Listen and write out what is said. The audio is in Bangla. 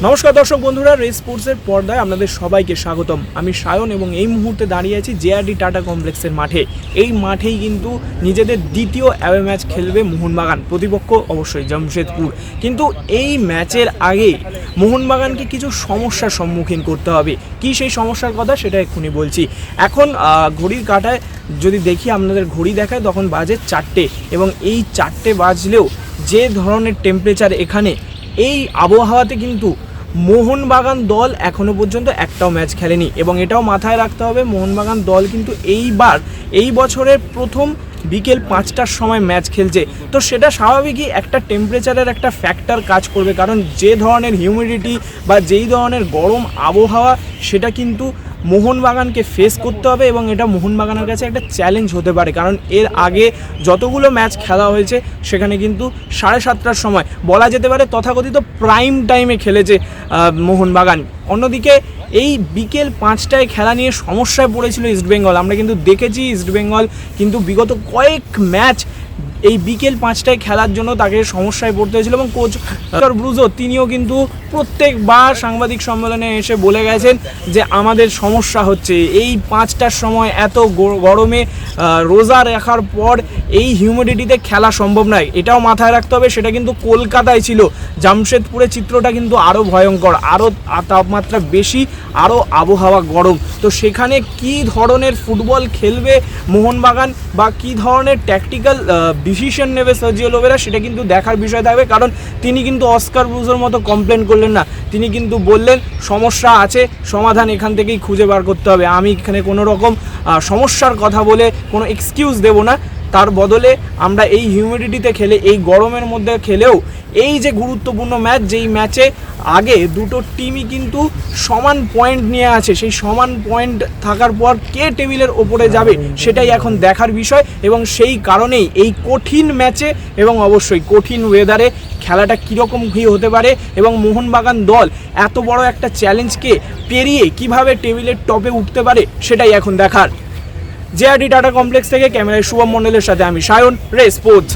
নমস্কার দর্শক বন্ধুরা, রেস স্পোর্টসের পর্দায় আপনাদের সবাইকে স্বাগতম। আমি সায়ন এবং এই মুহূর্তে দাঁড়িয়ে আছি জেআরডি টাটা কমপ্লেক্সের মাঠে। এই মাঠেই কিন্তু নিজেদের দ্বিতীয় অ্যাওয়ে ম্যাচ খেলবে মোহনবাগান, প্রতিপক্ষ অবশ্যই জামশেদপুর। কিন্তু এই ম্যাচের আগে মোহনবাগানকে কিছু সমস্যার সম্মুখীন করতে হবে। কি সেই সমস্যার কথা সেটা এক্ষুনি বলছি। এখন ঘড়ির কাঁটায় যদি দেখি, আপনাদের ঘড়ি দেখায় তখন বাজে 4টে, এবং এই 4টে বাজলেও যে ধরনের টেম্পারেচার এখানে, এই আবহাওয়াতে কিন্তু মোহনবাগান দল এখনও পর্যন্ত একটাও ম্যাচ খেলেনি। এবং এটাও মাথায় রাখতে হবে, মোহনবাগান দল কিন্তু এই বছরের প্রথম বিকেল 5টার সময় ম্যাচ খেলছে। তো সেটা স্বাভাবিকই একটা টেম্পারেচারের একটা ফ্যাক্টর কাজ করবে, কারণ যে ধরনের হিউমিডিটি বা যেই ধরনের গরম আবহাওয়া, সেটা কিন্তু মোহনবাগানকে ফেস করতে হবে এবং এটা মোহনবাগানের কাছে একটা চ্যালেঞ্জ হতে পারে। কারণ এর আগে যতগুলো ম্যাচ খেলা হয়েছে সেখানে কিন্তু 7:30টার সময়, বলা যেতে পারে তথাকথিত প্রাইম টাইমে খেলেছে মোহনবাগান। অন্যদিকে এই বিকেল 5টায় খেলা নিয়ে সমস্যায় পড়েছিল ইস্টবেঙ্গল। আমরা কিন্তু দেখেছি ইস্টবেঙ্গল কিন্তু বিগত কয়েক ম্যাচ এই বিকেল 5টায় খেলার জন্য তাকে সমস্যায় পড়তে হয়েছিল। এবং কোচ ব্রুজো তিনিও কিন্তু প্রত্যেকবার সাংবাদিক সম্মেলনে এসে বলে গেছেন যে আমাদের সমস্যা হচ্ছে এই 5টার সময় এত গরমে রোজা রাখার পর এই হিউমিডিটিতে খেলা সম্ভব নয়। এটাও মাথায় রাখতে হবে, সেটা কিন্তু কলকাতায় ছিল। জামশেদপুরের চিত্রটা কিন্তু আরও ভয়ঙ্কর, আরও তাপমাত্রা বেশি, আরও আবহাওয়া গরম। তো সেখানে কি ধরনের ফুটবল খেলবে মোহনবাগান বা কি ধরনের ট্যাকটিক্যাল ডিসিশন নেবে সার্জিও লোবেরা, সেটা কিন্তু দেখার বিষয় থাকবে। কারণ তিনি কিন্তু অস্কার ব্রুজোর মতো কমপ্লেন করলেন না, তিনি কিন্তু বললেন সমস্যা আছে, সমাধান এখান থেকেই খুঁজে বার করতে হবে। আমি এখানে কোনো রকম সমস্যার কথা বলে কোনো এক্সকিউজ দেব না। তার বদলে আমরা এই হিউমিডিটিতে খেলে, এই গরমের মধ্যে খেলেও এই যে গুরুত্বপূর্ণ ম্যাচ, যেই ম্যাচে আগে দুটো টিমই কিন্তু সমান পয়েন্ট নিয়ে আছে, সেই সমান পয়েন্ট থাকার পর কে টেবিলের ওপরে যাবে সেটাই এখন দেখার বিষয়। এবং সেই কারণেই এই কঠিন ম্যাচে এবং অবশ্যই কঠিন ওয়েদারে খেলাটা কীরকম কী হতে পারে এবং মোহনবাগান দল এত বড় একটা চ্যালেঞ্জকে পেরিয়ে কিভাবে টেবিলের টপে উঠতে পারে সেটাই এখন দেখার। জেআরডি টাটা কমপ্লেক্স থেকে ক্যামেরায় শুভম মণ্ডলের সাথে আমি সায়ন, রেস স্পোর্টস।